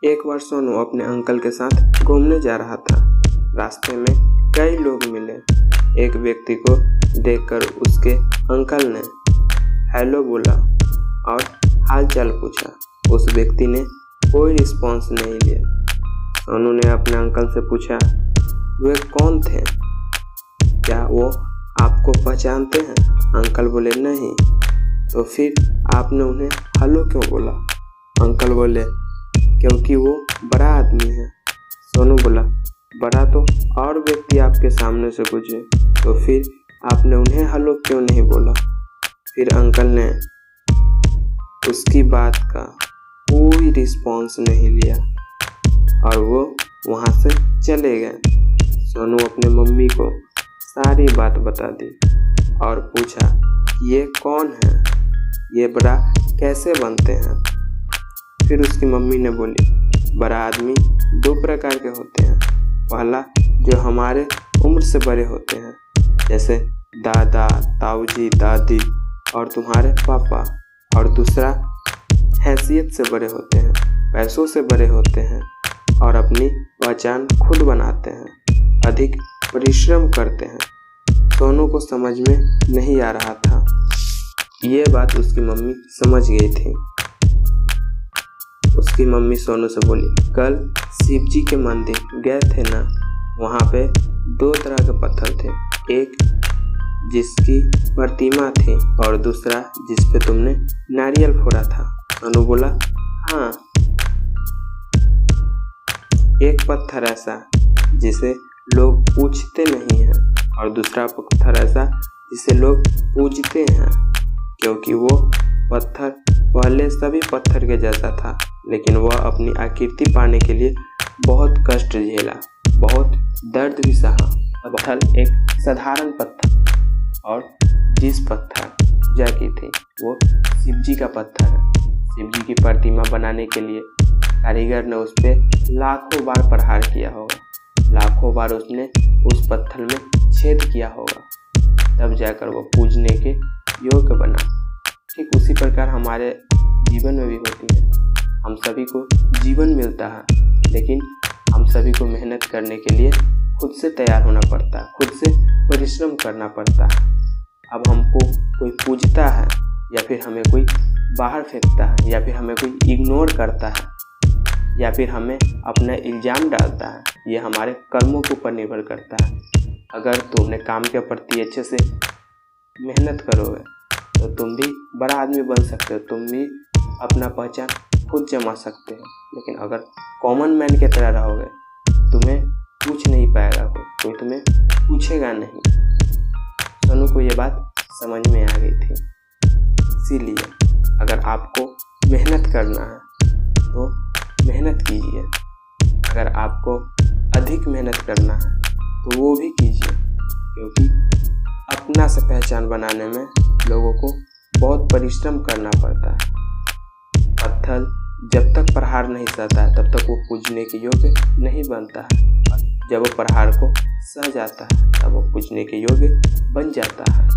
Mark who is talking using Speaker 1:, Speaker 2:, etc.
Speaker 1: एक बार सोनू अपने अंकल के साथ घूमने जा रहा था। रास्ते में कई लोग मिले। एक व्यक्ति को देखकर उसके अंकल ने हेलो बोला और हाल चाल पूछा। उस व्यक्ति ने कोई रिस्पॉन्स नहीं लिया। सोनू ने अपने अंकल से पूछा, वे कौन थे? क्या वो आपको पहचानते हैं? अंकल बोले, नहीं। तो फिर आपने उन्हें हेलो क्यों बोला? अंकल बोले, क्योंकि वो बड़ा आदमी है। सोनू बोला, बड़ा तो और व्यक्ति आपके सामने से गुजरे, तो फिर आपने उन्हें हेलो क्यों नहीं बोला? फिर अंकल ने उसकी बात का कोई रिस्पॉन्स नहीं लिया और वो वहाँ से चले गए। सोनू अपने मम्मी को सारी बात बता दी और पूछा, ये कौन है? ये बड़ा कैसे बनते हैं? फिर उसकी मम्मी ने बोली, बड़ा आदमी दो प्रकार के होते हैं। पहला जो हमारे उम्र से बड़े होते हैं, जैसे दादा, ताऊजी, दादी और तुम्हारे पापा। और दूसरा हैसियत से बड़े होते हैं, पैसों से बड़े होते हैं और अपनी पहचान खुद बनाते हैं, अधिक परिश्रम करते हैं। सोनू को समझ में नहीं आ रहा था। ये बात उसकी मम्मी समझ गई थी। उसकी मम्मी सोनू से बोली, कल शिव जी के मंदिर गए थे ना? वहाँ पे दो तरह के पत्थर थे, एक जिसकी प्रतिमा थी और दूसरा जिस पे तुमने नारियल फोड़ा था। सोनू बोला, हाँ। एक पत्थर ऐसा जिसे लोग पूछते नहीं हैं और दूसरा पत्थर ऐसा जिसे लोग पूजते हैं, क्योंकि वो पत्थर पहले सभी पत्थर के जैसा था, लेकिन वह अपनी आकृति पाने के लिए बहुत कष्ट झेला, बहुत दर्द भी सहा। पत्थर एक साधारण पत्थर और जिस पत्थर पूजा की थी वो शिव जी का पत्थर है। शिव जी की प्रतिमा बनाने के लिए कारीगर ने उस पर लाखों बार प्रहार किया होगा, लाखों बार उसने उस पत्थर में छेद किया होगा, तब जाकर वो पूजने के योग्य बना। ठीक उसी प्रकार हमारे जीवन में भी होती है। हम सभी को जीवन मिलता है, लेकिन हम सभी को मेहनत करने के लिए खुद से तैयार होना पड़ता है, खुद से परिश्रम करना पड़ता है। अब हमको कोई पूजता है या फिर हमें कोई बाहर फेंकता है या फिर हमें कोई इग्नोर करता है या फिर हमें अपना इल्ज़ाम डालता है, ये हमारे कर्मों के ऊपर निर्भर करता है। अगर तुम अपने काम के प्रति अच्छे से मेहनत करोगे तो तुम भी बड़ा आदमी बन सकते हो, तुम भी अपना पहचान खुद जमा सकते हो। लेकिन अगर कॉमन मैन की तरह रहोगे, तुम्हें पूछ नहीं पाएगा, कोई तुम्हें पूछेगा नहीं। सोनू को ये बात समझ में आ गई थी। इसीलिए अगर आपको मेहनत करना है तो मेहनत कीजिए, अगर आपको अधिक मेहनत करना है तो वो भी कीजिए, क्योंकि अपना से पहचान बनाने में लोगों को बहुत परिश्रम करना पड़ता है। पत्थर जब तक प्रहार नहीं सहता है तब तक वो पूजने के योग्य नहीं बनता है। जब वो प्रहार को सह जाता है तब वो पूजने के योग्य बन जाता है।